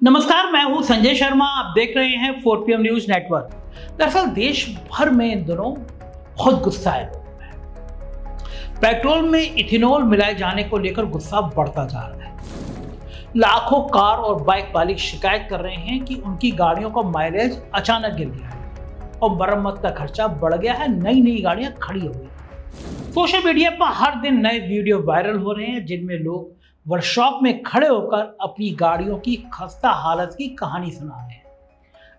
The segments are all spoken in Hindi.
नमस्कार, मैं हूं संजय शर्मा। आप देख रहे हैं 4PM न्यूज नेटवर्क। दरअसल देश भर में इन दिनों बहुत गुस्सा है लोगों में। पेट्रोल में इथेनॉल मिलाए जाने को लेकर गुस्सा बढ़ता जा रहा है। लाखों कार और बाइक मालिक शिकायत कर रहे हैं कि उनकी गाड़ियों का माइलेज अचानक गिर गया है और मरम्मत का खर्चा बढ़ गया है। नई नई गाड़ियां खड़ी हो गई। सोशल मीडिया पर हर दिन नए वीडियो वायरल हो रहे हैं जिनमें लोग वर्कशॉप में खड़े होकर अपनी गाड़ियों की खस्ता हालत की कहानी सुना रहे हैं।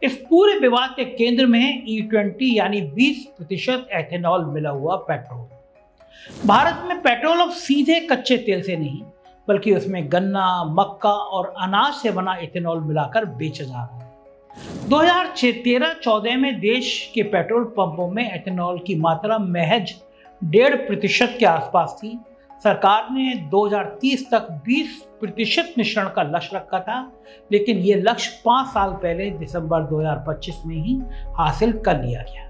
इस पूरे विवाद के केंद्र में है E20 यानी 20% एथेनॉल मिला हुआ पेट्रोल। भारत में पेट्रोल अब सीधे कच्चे तेल से नहीं बल्कि उसमें गन्ना, मक्का और अनाज से बना इथेनॉल मिलाकर बेचा जा रहा है। 2013-14 में देश के पेट्रोल पंपों में एथेनॉल की मात्रा महज 1.5% के आसपास थी। सरकार ने 2030 तक 20% मिश्रण का लक्ष्य रखा था, लेकिन ये लक्ष्य 5 साल पहले दिसंबर 2025 में ही हासिल कर लिया गया।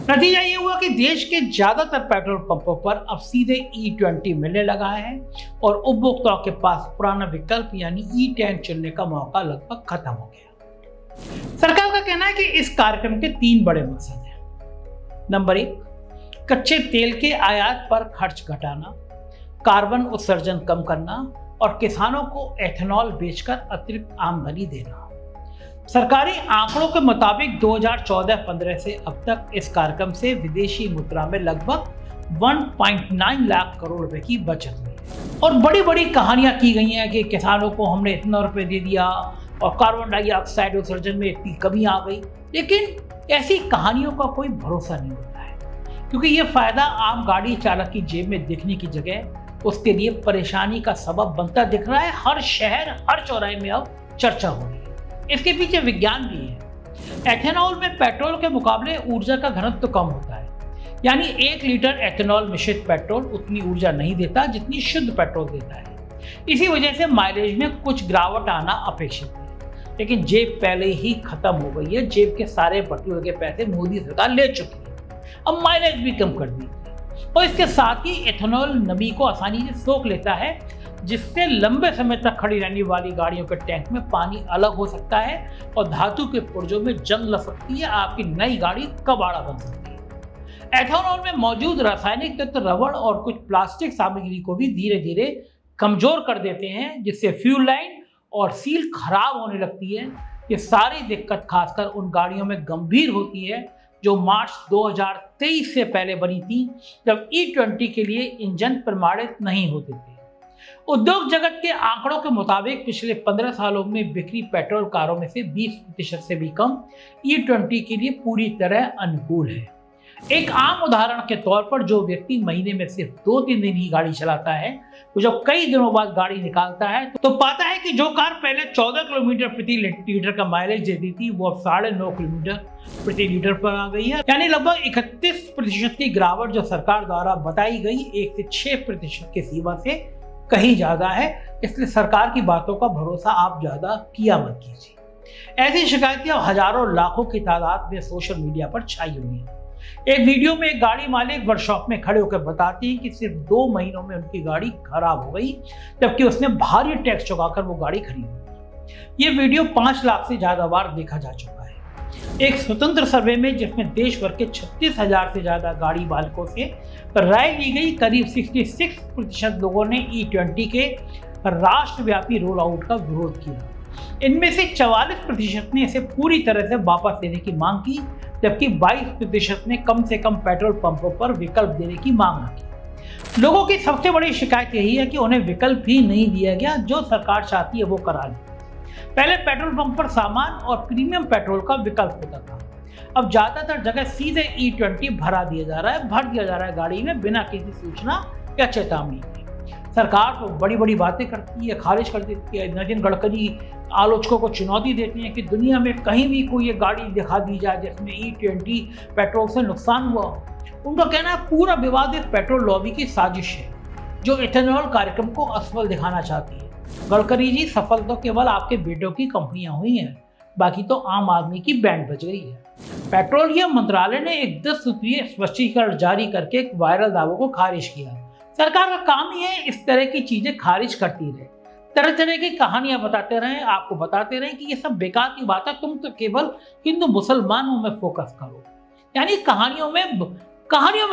नतीजा ये हुआ कि देश के ज्यादातर पेट्रोल पंपों पर अब सीधे E20 मिलने लगा है और उपभोक्ताओं के पास पुराना विकल्प यानी E10 चुनने का मौका लगभग खत्म हो गया। सरकार का कहना है कि इस कार्यक्रम के 3 बड़े मकसद हैं। नंबर 1, कच्चे तेल के आयात पर खर्च घटाना, कार्बन उत्सर्जन कम करना और किसानों को एथेनॉल बेचकर अतिरिक्त आमदनी देना। सरकारी आंकड़ों के मुताबिक 2014-15 से अब तक इस कार्यक्रम से विदेशी मुद्रा में लगभग 1.9 लाख करोड़ रुपए की बचत हुई और बड़ी बड़ी कहानियां की गई हैं कि किसानों को हमने इतना रुपए दे दिया और कार्बन डाइऑक्साइड उत्सर्जन में इतनी कमी आ गई। लेकिन ऐसी कहानियों का कोई भरोसा नहीं होता है, क्योंकि ये फायदा आम गाड़ी चालक की जेब में दिखने की जगह उसके लिए परेशानी का सबब बनता दिख रहा है। हर शहर, हर चौराहे में अब चर्चा हो रही है। इसके पीछे विज्ञान भी है। एथेनॉल में पेट्रोल के मुकाबले ऊर्जा का घनत्व कम होता है, यानी 1 लीटर एथेनॉल मिश्रित पेट्रोल उतनी ऊर्जा नहीं देता जितनी शुद्ध पेट्रोल देता है। इसी वजह से माइलेज में कुछ गिरावट आना अपेक्षित है, लेकिन जेब पहले ही खत्म हो गई है। जेब के सारे बटुए के पैसे मोदी सरकार ले चुकी है। अब माइलेज भी कम कर दी और इसके साथ ही एथेनॉल नमी को आसानी से सोख लेता है, जिससे लंबे समय तक खड़ी रहने वाली गाड़ियों के टैंक में पानी अलग हो सकता है और धातु के पुर्जों में जंग लग सकती है। आपकी नई गाड़ी कबाड़ा बन सकती है। एथेनॉल में मौजूद रासायनिक तत्व रबड़ और कुछ प्लास्टिक सामग्री को भी धीरे धीरे कमजोर कर देते हैं, जिससे फ्यूल लाइन और सील खराब होने लगती है। ये सारी दिक्कत खासकर उन गाड़ियों में गंभीर होती है जो मार्च 2023 से पहले बनी थी, जब E20 के लिए इंजन प्रमाणित नहीं होते थे। उद्योग जगत के आंकड़ों के मुताबिक पिछले 15 सालों में बिक्री पेट्रोल कारों में से 20% से भी कम E20 के लिए पूरी तरह अनुकूल है। एक आम उदाहरण के तौर पर जो व्यक्ति महीने में सिर्फ 2-3 दिन ही गाड़ी चलाता है, वो जब कई दिनों बाद गाड़ी निकालता है तो पाता है कि जो कार पहले 14 किलोमीटर प्रति लीटर का माइलेज देती थी, वो अब 9.5 किलोमीटर प्रति लीटर पर आ गई है। यानी लगभग 31% की गिरावट जो सरकार द्वारा बताई गई 1 से 6% की सीमा से कहीं ज्यादा है। इसलिए सरकार की बातों का भरोसा आप ज्यादा किया मत कीजिए। ऐसी शिकायतें हजारों लाखों की तादाद में सोशल मीडिया पर छाई हुई हैं। एक वीडियो में एक गाड़ी मालिक वर्कशॉप में खड़े होकर बताती है कि सिर्फ 2 महीनों में उनकी गाड़ी खराब हो गई, जबकि उसने भारी टैक्स चुकाकर वो गाड़ी खरीदी। ये वीडियो 5 लाख से ज्यादा बार देखा जा चुका है। एक स्वतंत्र सर्वे में जिसमें देश भर के 36,000 से ज्यादा गाड़ी मालिकों से राय ली गई, करीब 66% लोगों ने E20 के राष्ट्रव्यापी रोल आउट का विरोध किया। इनमें से 44% ने इसे पूरी तरह से वापस लेने की मांग की, जबकि 22% ने कम से कम पेट्रोल पंपों पर विकल्प देने की मांग की। लोगों की सबसे बड़ी शिकायत यही है कि उन्हें विकल्प ही नहीं दिया गया। जो सरकार चाहती है वो करा ली। पहले पेट्रोल पंप पर सामान और प्रीमियम पेट्रोल का विकल्प होता था, अब ज्यादातर जगह सीधे E20 भर दिया जा रहा है गाड़ी में बिना किसी सूचना या चेतावनी के। सरकार तो बड़ी बड़ी बातें करती है, खारिज कर देती है। नितिन गडकरी आलोचकों को चुनौती देती हैं कि दुनिया में कहीं भी कोई ये गाड़ी दिखा दी जाए जिसमें E20 पेट्रोल से नुकसान हुआ। उनका कहना है पूरा विवाद एक पेट्रोल लॉबी की साजिश है जो इथेनॉल कार्यक्रम को असफल दिखाना चाहती है। गडकरी जी, सफल तो केवल आपके बेटों की कंपनियां हुई हैं, बाकी तो आम आदमी की बैंड बज गई है। पेट्रोलियम मंत्रालय ने एक 10 सूत्रीय स्पष्टीकरण जारी करके एक वायरल दावों को खारिज किया। सरकार का काम ही है इस तरह की चीजें खारिज करती रहे, तरह तरह की कहानियां बताते रहे, आपको बताते रहे कि ये सब बेकार की बात है, तुम तो केवल हिंदू मुसलमानों में फोकस करो, यानी कहानियों में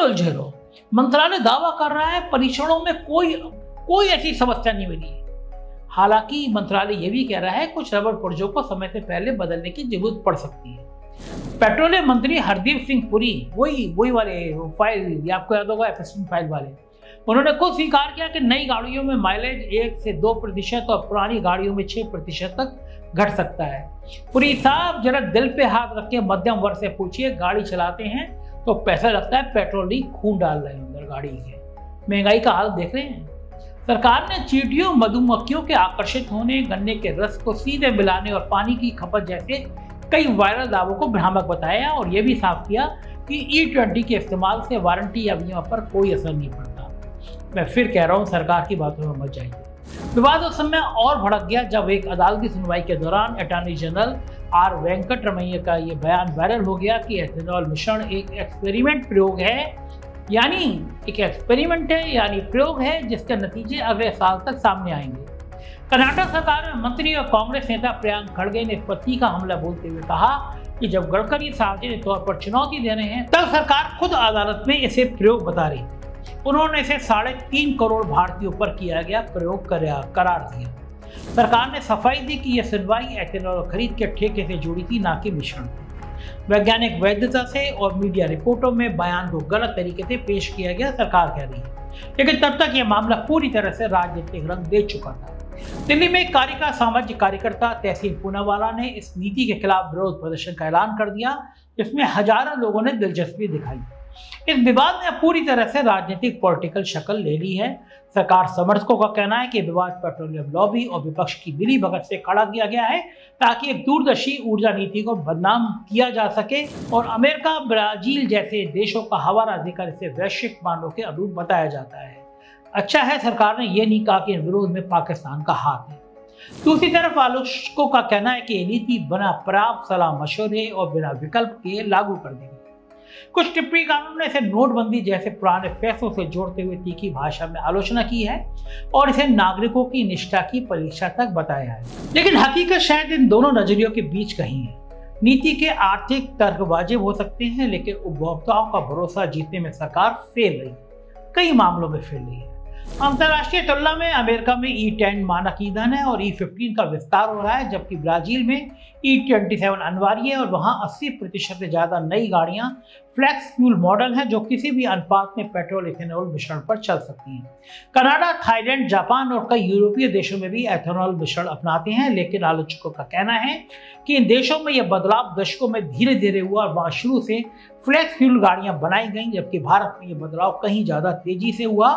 उलझे रहो। मंत्रालय दावा कर रहा है परीक्षणों में कोई ऐसी समस्या नहीं मिली है। हालांकि मंत्रालय ये भी कह रहा है कुछ रबर पुर्जों को समय से पहले बदलने की जरूरत पड़ सकती है। पेट्रोलियम मंत्री हरदीप सिंह पुरी, वही वाले फाइल, ये आपको याद होगा एफएसएन फाइल वाले, उन्होंने खुद स्वीकार किया कि नई गाड़ियों में माइलेज 1 से 2% और पुरानी गाड़ियों में 6% तक घट सकता है। पुरी साहब, जरा दिल पे हाथ रख के मध्यम वर्ग से पूछिए, गाड़ी चलाते हैं तो पैसा लगता है, पेट्रोल ही खून डाल रहे हैं अंदर गाड़ी के। महंगाई का हाल देख रहे हैं। सरकार ने चींटियों, मधुमक्खियों के आकर्षित होने, गन्ने के रस को सीधे मिलाने और पानी की खपत जैसे कई वायरल दावों को भ्रामक बताया और यह भी साफ किया कि E20 के इस्तेमाल से वारंटी या बीमा पर कोई असर नहीं पड़ता। मैं फिर कह रहा हूं, सरकार की बातों में मत जाइए। विवाद उस समय और भड़क गया जब एक अदालती सुनवाई के दौरान अटॉर्नी जनरल आर वेंकटरमैया का यह बयान वायरल हो गया कि एथेनॉल मिश्रण एक एक्सपेरिमेंट प्रयोग है, यानी प्रयोग है जिसके नतीजे अगले साल तक सामने आएंगे। कर्नाटक सरकार में मंत्री और कांग्रेस नेता प्रियंक खड़गे ने पत्नी का हमला बोलते हुए कहा कि जब गडकरी सार्वजनिक तौर पर चुनौती दे रहे हैं तब सरकार खुद अदालत में इसे प्रयोग बता रही। उन्होंने इसे 3.5 करोड़ भारतीयों पर किया गया प्रयोग करार दिया। सरकार ने सफाई दी कि यह सुनवाई एथेनॉल खरीद के ठेके से जुड़ी थी, ना कि मिश्रण से। वैज्ञानिक वैधता से और मीडिया रिपोर्टों में बयान को गलत तरीके से पेश किया गया, सरकार कह रही है। लेकिन तब तक यह मामला पूरी तरह से राजनीतिक रंग दे चुका था। दिल्ली में एक सामाजिक कार्यकर्ता तहसील पूनावाला ने इस नीति के खिलाफ विरोध प्रदर्शन का ऐलान कर दिया, जिसमें हजारों लोगों ने दिलचस्पी दिखाई। इस विवाद ने पूरी तरह से राजनीतिक पॉलिटिकल शक्ल ले ली है। सरकार समर्थकों का कहना है कि विवाद पेट्रोलियम लॉबी और विपक्ष की मिलीभगत से खड़ा किया गया है ताकि एक दूरदर्शी ऊर्जा नीति को बदनाम किया जा सके और अमेरिका, ब्राजील जैसे देशों का हवाला देकर इसे वैश्विक मानों के अनुरूप बताया जाता है। अच्छा है सरकार ने यह नहीं कहा कि विरोध में पाकिस्तान का हाथ है। दूसरी तरफ आलोचकों का कहना है कि ये नीति बिना पर्याप्त सलाह मशवरे और बिना विकल्प के लागू कर दी। कुछ टिप्पणीकारों ने इसे नोटबंदी जैसे पुराने फैसलों से जोड़ते हुए तीखी भाषा में आलोचना की है और इसे नागरिकों की निष्ठा की परीक्षा तक बताया है। लेकिन हकीकत शायद इन दोनों नजरियों के बीच कहीं है। नीति के आर्थिक तर्क वाजिब हो सकते हैं, लेकिन उपभोक्ताओं का भरोसा जीतने में सरकार फेल रही, कई मामलों में फेल रही है। अंतर्राष्ट्रीय तुलना में अमेरिका में E10 मानक ईंधन है और E15 का विस्तार हो रहा है, जबकि ब्राजील में E27 अनिवार्य है और वहां 80% से ज्यादा नई गाड़ियां फ्लैक्स फ्यूल मॉडल हैं जो किसी भी अनुपात में पेट्रोल इथेनॉल मिश्रण पर चल सकती हैं। कनाडा, थाईलैंड, जापान और कई यूरोपीय देशों में भी एथेनॉल मिश्रण अपनाते हैं, लेकिन आलोचकों का कहना है कि इन देशों में यह बदलाव दशकों में धीरे धीरे हुआ और वहां शुरू से फ्लैक्स फ्यूल गाड़ियां बनाई गईं, जबकि भारत में यह बदलाव कहीं ज्यादा तेजी से हुआ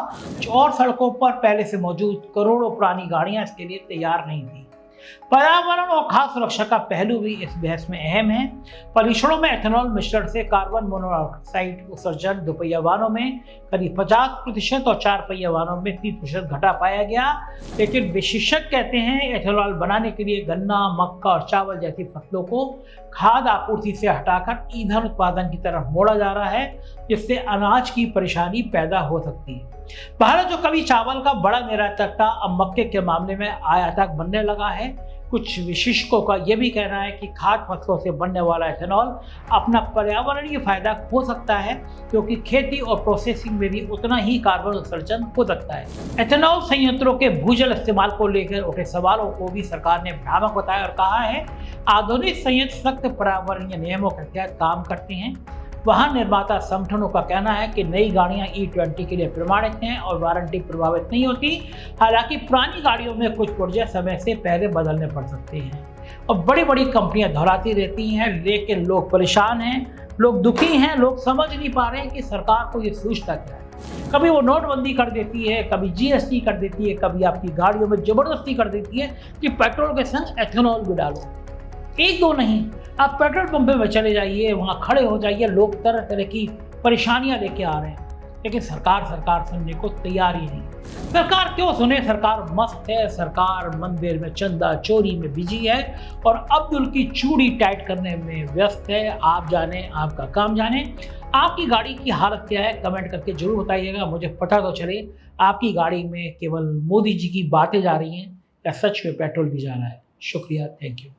और सड़कों पर पहले से मौजूद करोड़ों पुरानी गाड़ियां इसके लिए तैयार नहीं थी। पर्यावरण और खाद्य सुरक्षा का पहलू भी इस बहस में अहम है। परीक्षणों में एथेनॉल मिश्रण से कार्बन मोनोऑक्साइड उत्सर्जन दोपहिया वाहनों में करीब 50% और 4 पहिया वाहनों में 30% घटा पाया गया। लेकिन विशेषज्ञ कहते हैं एथेनॉल बनाने के लिए गन्ना, मक्का और चावल जैसी फसलों को खाद्य आपूर्ति से हटाकर ईंधन उत्पादन की तरफ मोड़ा जा रहा है, जिससे अनाज की परेशानी पैदा हो सकती है। भारत जो कभी चावल का बड़ा निर्यातक था, अब मक्के के मामले में आयातक बनने लगा है। कुछ विशेषज्ञों का यह भी कहना है कि खाद्य फसलों से बनने वाला एथेनॉल अपना पर्यावरणीय फायदा खो सकता है, क्योंकि खेती और प्रोसेसिंग में भी उतना ही कार्बन उत्सर्जन हो सकता है। एथेनॉल संयंत्रों के भूजल इस्तेमाल को लेकर उठे सवालों को भी सरकार ने भ्रामक बताया और कहा है आधुनिक संयंत्र सख्त पर्यावरणीय नियमों के तहत काम करते हैं। वाहन निर्माता संगठनों का कहना है कि नई गाड़ियां E20 के लिए प्रमाणित हैं और वारंटी प्रभावित नहीं होती। हालांकि पुरानी गाड़ियों में कुछ पुर्जे समय से पहले बदलने पड़ सकते हैं और बड़ी बड़ी कंपनियां दोहराती रहती हैं, लेकिन लोग परेशान हैं, लोग दुखी हैं, लोग समझ नहीं पा रहे हैं कि सरकार को ये सूझता क्या है। कभी वो नोटबंदी कर देती है, कभी GST कर देती है, कभी आपकी गाड़ियों में जबरदस्ती कर देती है कि पेट्रोल के संग एथेनॉल भी डालो। एक दो नहीं, आप पेट्रोल पंप में चले जाइए, वहाँ खड़े हो जाइए, लोग तरह तरह की परेशानियां लेके आ रहे हैं, लेकिन सरकार सुनने को तैयार ही नहीं। सरकार क्यों सुने? सरकार मस्त है, सरकार मंदिर में चंदा चोरी में बिजी है और अब्दुल की चूड़ी टाइट करने में व्यस्त है। आप जाने, आपका काम जाने। आपकी गाड़ी की हालत क्या है, कमेंट करके जरूर बताइएगा, मुझे पता तो चले आपकी गाड़ी में केवल मोदी जी की बातें जा रही हैं या सच में पेट्रोल भी जा रहा है? शुक्रिया, थैंक यू।